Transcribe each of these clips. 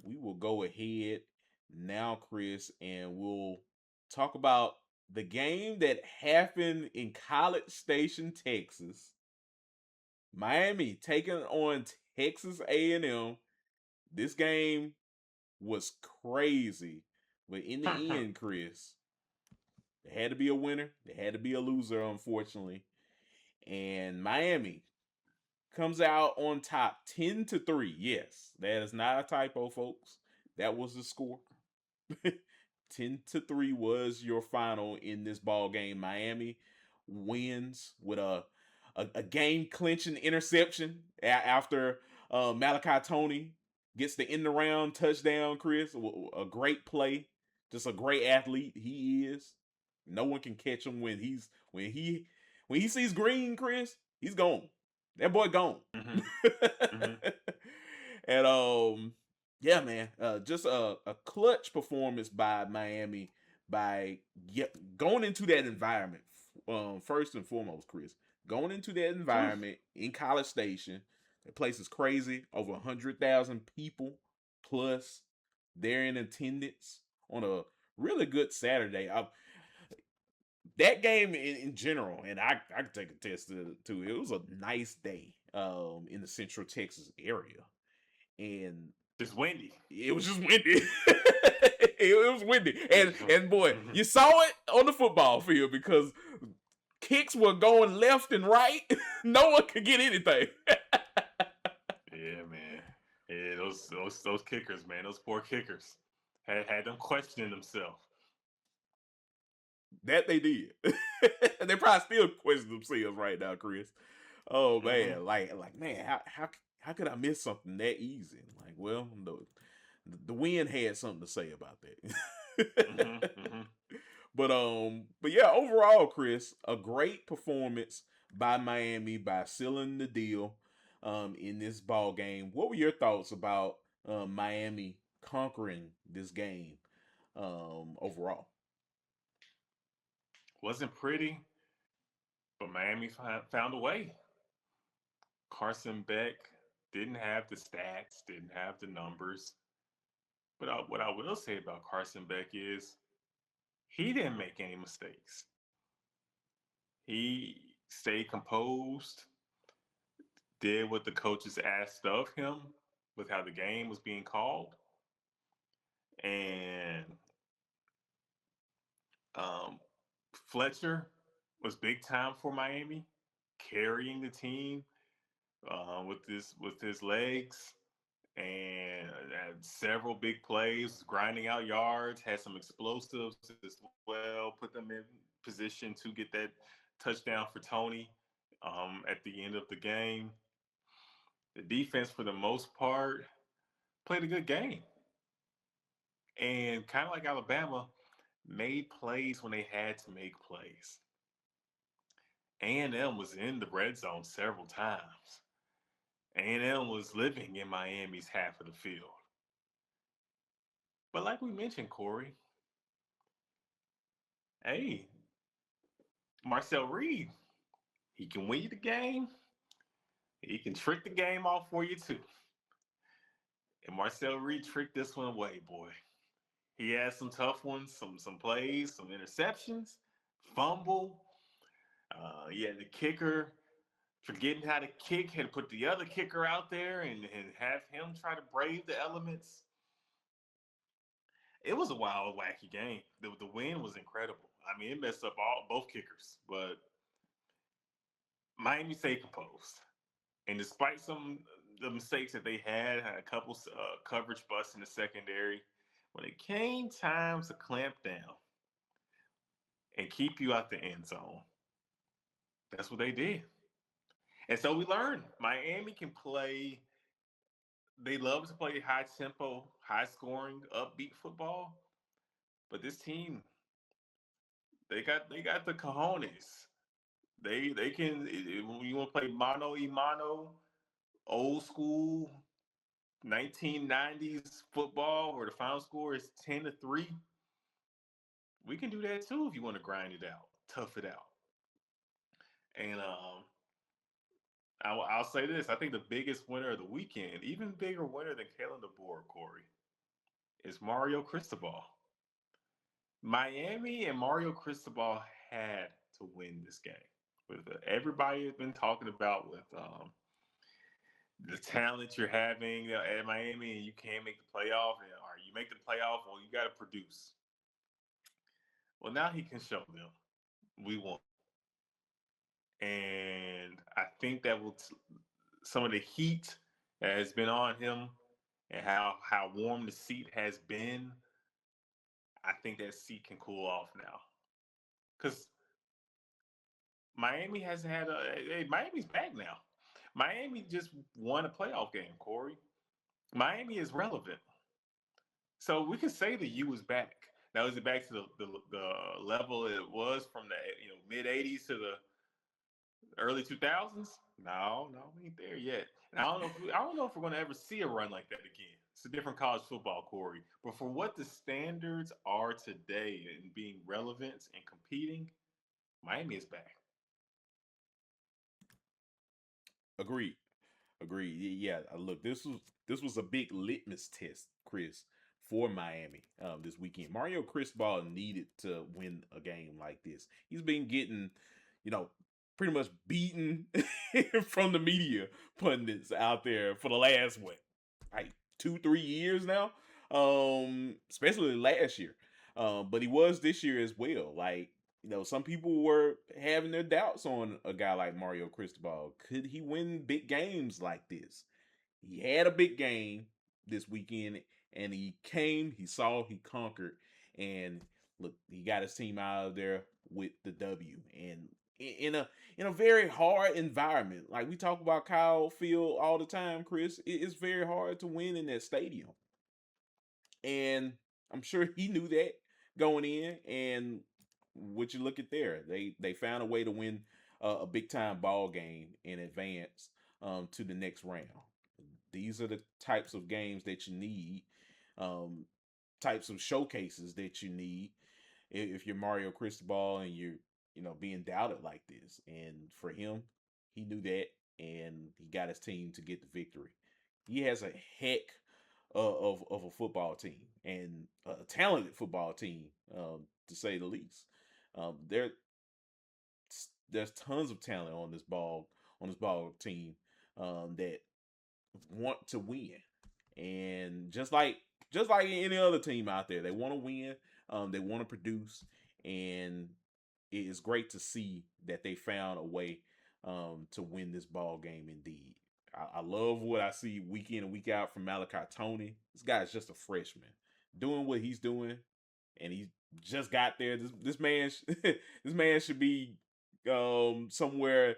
we will go ahead now, Chris, and we'll talk about the game that happened in College Station, Texas. Miami taking on Texas A&M. This game was crazy, but in the end, Chris, there had to be a winner. There had to be a loser, unfortunately. And Miami comes out on top 10-3. Yes, that is not a typo, folks. That was the score. 10-3 was your final in this ball game. Miami wins with a game clinching interception after Malachi Tony gets the end around touchdown. Chris, a great play, just a great athlete he is. No one can catch him when he sees green. Chris, he's gone. That boy gone. Mm-hmm. Mm-hmm. And yeah, man, just a clutch performance by Miami by going into that environment. First and foremost, Chris, going into that environment in College Station, the place is crazy. Over 100,000 people plus there in attendance on a really good Saturday. That game in general, and I can take a test to it. It was a nice day in the Central Texas area, and Just windy. it was just windy. It was windy, and boy, Mm-hmm. you saw it on the football field because kicks were going left and right. No one could get anything. Yeah, man. Yeah, those kickers, man. Those poor kickers had them questioning themselves. That they did. They probably still question themselves right now, Chris. Oh Mm-hmm. man, like man, how could I miss something that easy? Like, well, the wind had something to say about Mm-hmm. that. Mm-hmm. But yeah, overall, Chris, a great performance by Miami by sealing the deal in this ball game. What were your thoughts about Miami conquering this game overall? Wasn't pretty, but Miami found a way. Carson Beck didn't have the stats, didn't have the numbers. But what I will say about Carson Beck is he didn't make any mistakes. He stayed composed, did what the coaches asked of him with how the game was being called. And um, Fletcher was big time for Miami, carrying the team with his legs and had several big plays, grinding out yards, had some explosives as well, put them in position to get that touchdown for Tony at the end of the game. The defense, for the most part, played a good game. And kind of like Alabama, made plays when they had to make plays. A&M was in the red zone several times. A&M was living in Miami's half of the field. But like we mentioned, Kory, hey, Marcel Reed, he can win you the game. He can trick the game off for you too. And Marcel Reed tricked this one away, boy. He had some tough ones, some plays, some interceptions, fumble. He had the kicker forgetting how to kick, had to put the other kicker out there and have him try to brave the elements. It was a wild, wacky game. The win was incredible. I mean, it messed up all both kickers, but Miami stayed composed. And despite some the mistakes that they had a couple coverage busts in the secondary, when it came time to clamp down and keep you out the end zone, that's what they did. And so we learned Miami can play. They love to play high tempo, high scoring, upbeat football. But this team, they got the cojones. They can when you want to play mano y mano, old school 1990s football where the final score is 10-3. We can do that too if you want to grind it out, tough it out. And I'll say this: I think the biggest winner of the weekend, even bigger winner than Kalen DeBoer, Kory. is Mario Cristobal. Miami and Mario Cristobal had to win this game. With everybody has been talking about with the talent you're having at Miami, and you can't make the playoff, or you make the playoff, well, you got to produce. Well, now he can show them we won, and I think that will some of the heat that has been on him and how warm the seat has been. I think that seat can cool off now because Miami hasn't had a. Hey, Miami's back now. Miami just won a playoff game, Kory. Miami is relevant. So we can say the U is back. Now is it back to the level it was from the mid '80s to the early 2000s? No, no, we ain't there yet. And I don't know if we're going to ever see a run like that again. It's a different college football, Kory. But for what the standards are today and being relevant and competing, Miami is back. Agreed. Agreed. Yeah. Look, this was a big litmus test, Chris, for Miami this weekend. Mario Cristobal needed to win a game like this. He's been getting, you know, pretty much beaten from the media pundits out there for the last what, like 2-3 years now. Especially last year. But he was this year as well. Like, some people were having their doubts on a guy like Mario Cristobal. Could he win big games like this? He had a big game this weekend, and he saw, he conquered, and look, he got his team out of there with the W. And in a very hard environment, like we talk about Kyle Field all the time, Chris, it's very hard to win in that stadium. And I'm sure he knew that going in. And what you look at there, they found a way to win a big time ball game in advance to the next round. These are the types of games that you need, um, types of showcases that you need if you're Mario Cristobal and you're being doubted like this. And for him, he knew that, and he got his team to get the victory. He has a heck of a football team, and a talented football team, to say the least. There there's tons of talent on this ball team that want to win, and just like any other team out there, they want to win. They want to produce, and it is great to see that they found a way to win this ball game. Indeed, I love what I see week in and week out from Malachi Tony. This guy's just a freshman doing what he's doing, and he just got there. This man, this man should be somewhere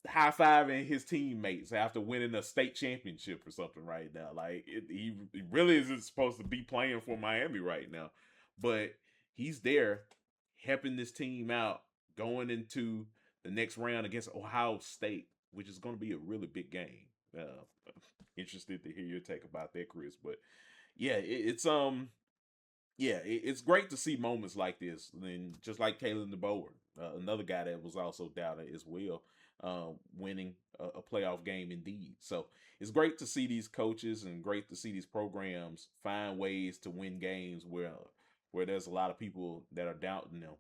high fiving his teammates after winning a state championship or something right now. Like he really isn't supposed to be playing for Miami right now, but he's there helping this team out going into the next round against Ohio State, which is going to be a really big game. Interested to hear your take about that, Chris. But yeah, it's great to see moments like this. And just like Kalen DeBoer, another guy that was also doubted as well, winning a playoff game indeed. So it's great to see these coaches and great to see these programs find ways to win games where there's a lot of people that are doubting them,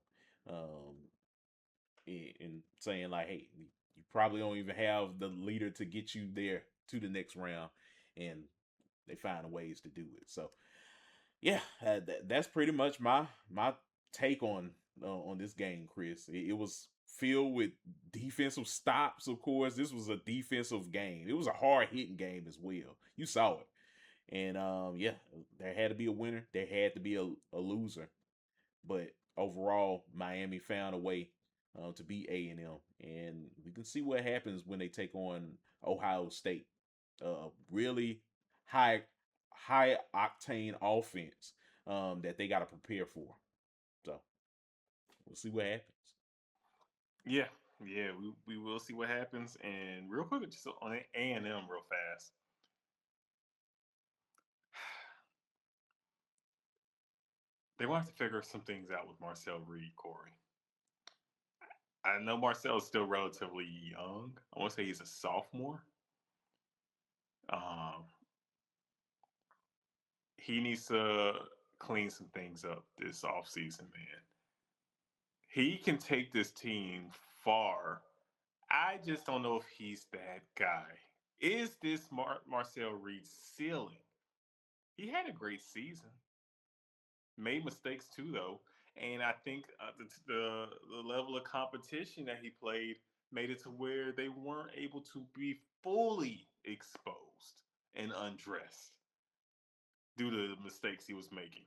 and saying like, hey, you probably don't even have the leader to get you there to the next round, and they find ways to do it. So yeah, that's pretty much my take on this game, Chris. It was filled with defensive stops. Of course, this was a defensive game. It was a hard hitting game as well. You saw it, and yeah, there had to be a winner. There had to be a loser. But overall, Miami found a way to beat A&M, and we can see what happens when they take on Ohio State. Really high high octane offense that they got to prepare for. So we'll see what happens. Yeah, yeah, we will see what happens. And real quick, just on A&M real fast. They want to figure some things out with Marcel Reed, Kory. I know Marcel is still relatively young. I want to say he's a sophomore. Um, he needs to clean some things up this offseason, man. He can take this team far. I just don't know if he's that guy. Is this Marcel Reed's ceiling? He had a great season. Made mistakes too, though, and I think the level of competition that he played made it to where they weren't able to be fully exposed and undressed due to the mistakes he was making.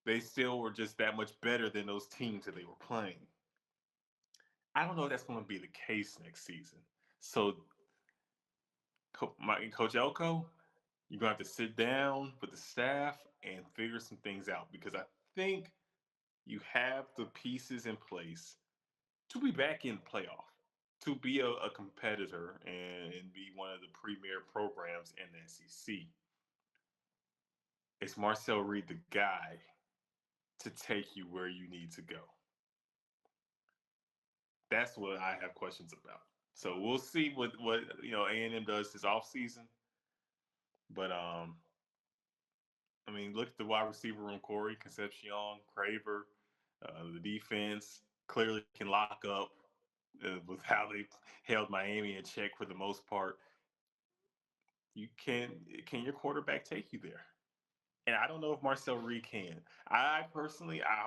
They still were just that much better than those teams that they were playing. I don't know if that's going to be the case next season. So, Coach Elko, you're going to have to sit down with the staff and figure some things out because I think you have the pieces in place to be back in the playoff, to be a competitor and be one of the premier programs in the SEC. Is Marcel Reed the guy to take you where you need to go? That's what I have questions about. So we'll see what A&M does this offseason. But I mean, look at the wide receiver room: Kory, Concepcion, Craver. The defense clearly can lock up with how they held Miami in check for the most part. You can your quarterback take you there? And I don't know if Marcel Reed can. I personally, I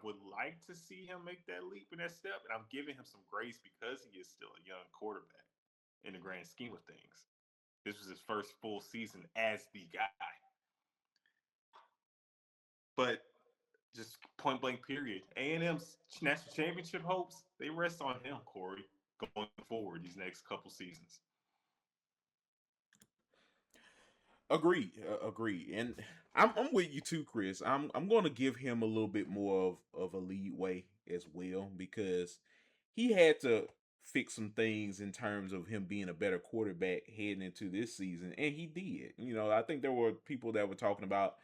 would like to see him make that leap and that step, and I'm giving him some grace because he is still a young quarterback in the grand scheme of things. This was his first full season as the guy. But just point blank period. A&M's national championship hopes, they rest on him, Kory, going forward these next couple seasons. Agree. And I'm with you too, Chris. I'm going to give him a little bit more of a leadway as well because he had to fix some things in terms of him being a better quarterback heading into this season, and he did. I think there were people that were talking about,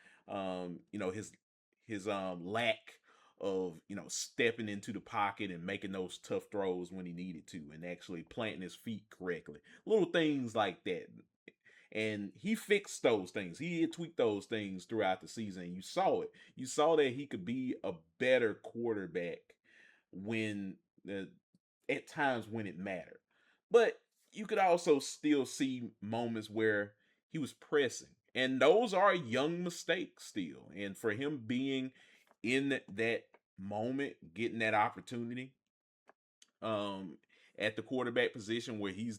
his lack of stepping into the pocket and making those tough throws when he needed to, and actually planting his feet correctly. Little things like that. And he fixed those things. He had tweaked those things throughout the season. You saw it. You saw that he could be a better quarterback when at times when it mattered. But you could also still see moments where he was pressing. And those are young mistakes still. And for him being in that moment, getting that opportunity, um, at the quarterback position where he's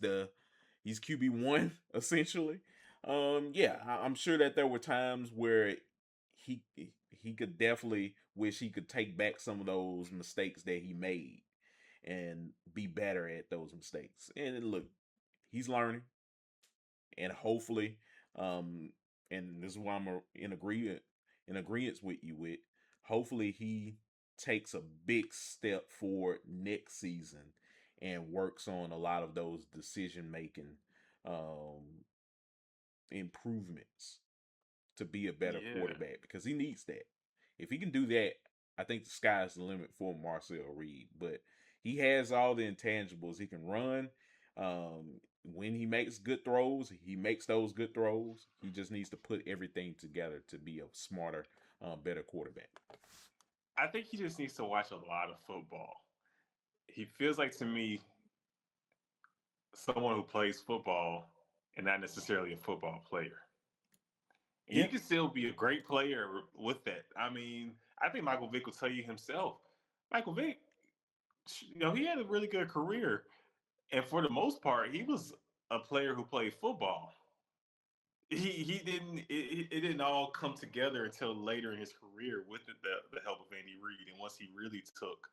QB1 essentially. Yeah, I'm sure that there were times where he he could definitely wish he could take back some of those mistakes that he made and be better at those mistakes. And look, he's learning, and hopefully, um, and this is why I'm in agreement with you with. Hopefully, he takes a big step forward next season and works on a lot of those decision making um, improvements to be a better Yeah. quarterback because he needs that. If he can do that, I think the sky's the limit for Marcel Reed. But he has all the intangibles. He can run. When he makes good throws, he makes those good throws. He just needs to put everything together to be a smarter, better quarterback. I think he just needs to watch a lot of football. He feels like to me someone who plays football and not necessarily a football player. And Yeah. you can still be a great player with that. I mean, I think Michael Vick will tell you himself. Michael Vick, he had a really good career, and for the most part, he was a player who played football. He didn't it didn't all come together until later in his career with the help of Andy Reid, and once he really took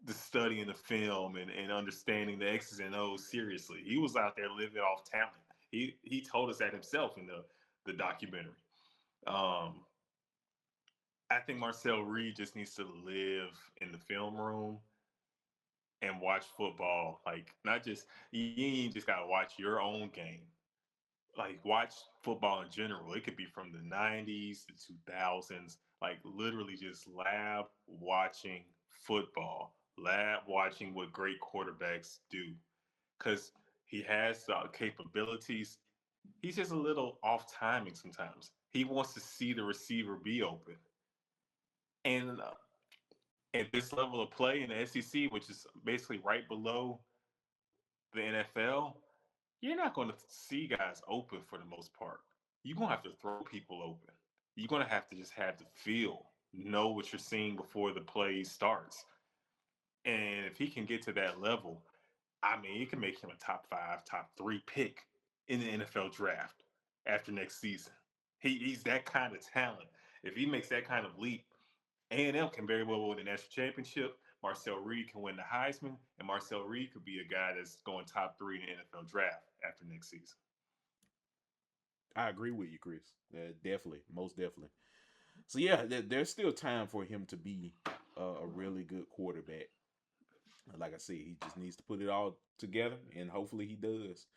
the studying the film and understanding the X's and O's seriously. He was out there living off talent. He told us that himself in the documentary. Um, I think Marcel Reed just needs to live in the film room and watch football. Like not just you ain't just gotta watch your own game. Like watch football in general. It could be from the '90s, the 2000s. Like literally just lab watching football, lab watching what great quarterbacks do. Because he has capabilities. He's just a little off timing sometimes. He wants to see the receiver be open. And at this level of play in the SEC, which is basically right below the NFL, you're not going to see guys open for the most part. You're going to have to throw people open. You're going to have to just have the feel, know what you're seeing before the play starts. And if he can get to that level, I mean, it can make him a top 5, top 3 pick in the NFL draft after next season. He's that kind of talent. If he makes that kind of leap, A&M can very well win the national championship. Marcel Reed can win the Heisman, and Marcel Reed could be a guy that's going top 3 in the NFL draft after next season. I agree with you, Chris. Definitely, most definitely. So yeah, there's still time for him to be a really good quarterback. Like I said, he just needs to put it all together, and hopefully he does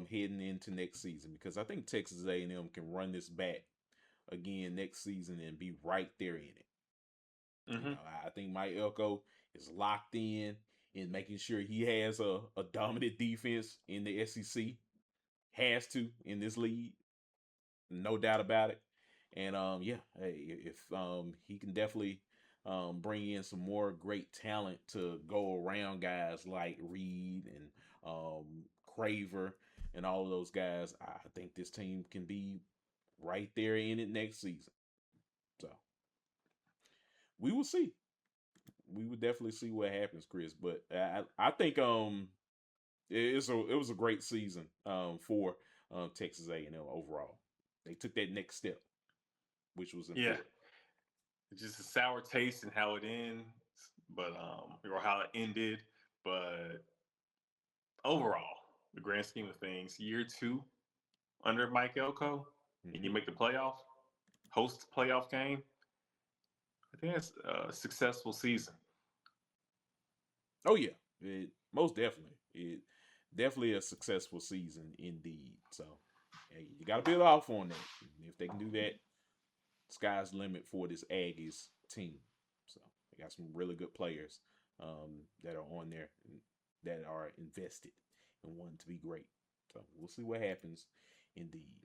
heading into next season. Because I think Texas A&M can run this back again next season and be right there in it. You Mm-hmm. know, I think Mike Elko is locked in making sure he has a dominant defense in the SEC. Has to in this league, no doubt about it. And yeah, hey, if he can definitely bring in some more great talent to go around guys like Reed and Craver and all of those guys, I think this team can be right there in it next season. So we will see. We would definitely see what happens, Chris. But I think it was a great season for Texas A&M overall. They took that next step, which was Yeah, important. it's just a sour taste in how it ends, but or how it ended. But overall, the grand scheme of things, year 2 under Mike Elko, and you Mm-hmm. make the playoff, host playoff game. I think that's a successful season. Oh yeah, most definitely. It definitely a successful season indeed. So hey, you got to build off on that. If they can do that, sky's the limit for this Aggies team. So they got some really good players that are on there that are invested and want to be great. So we'll see what happens indeed.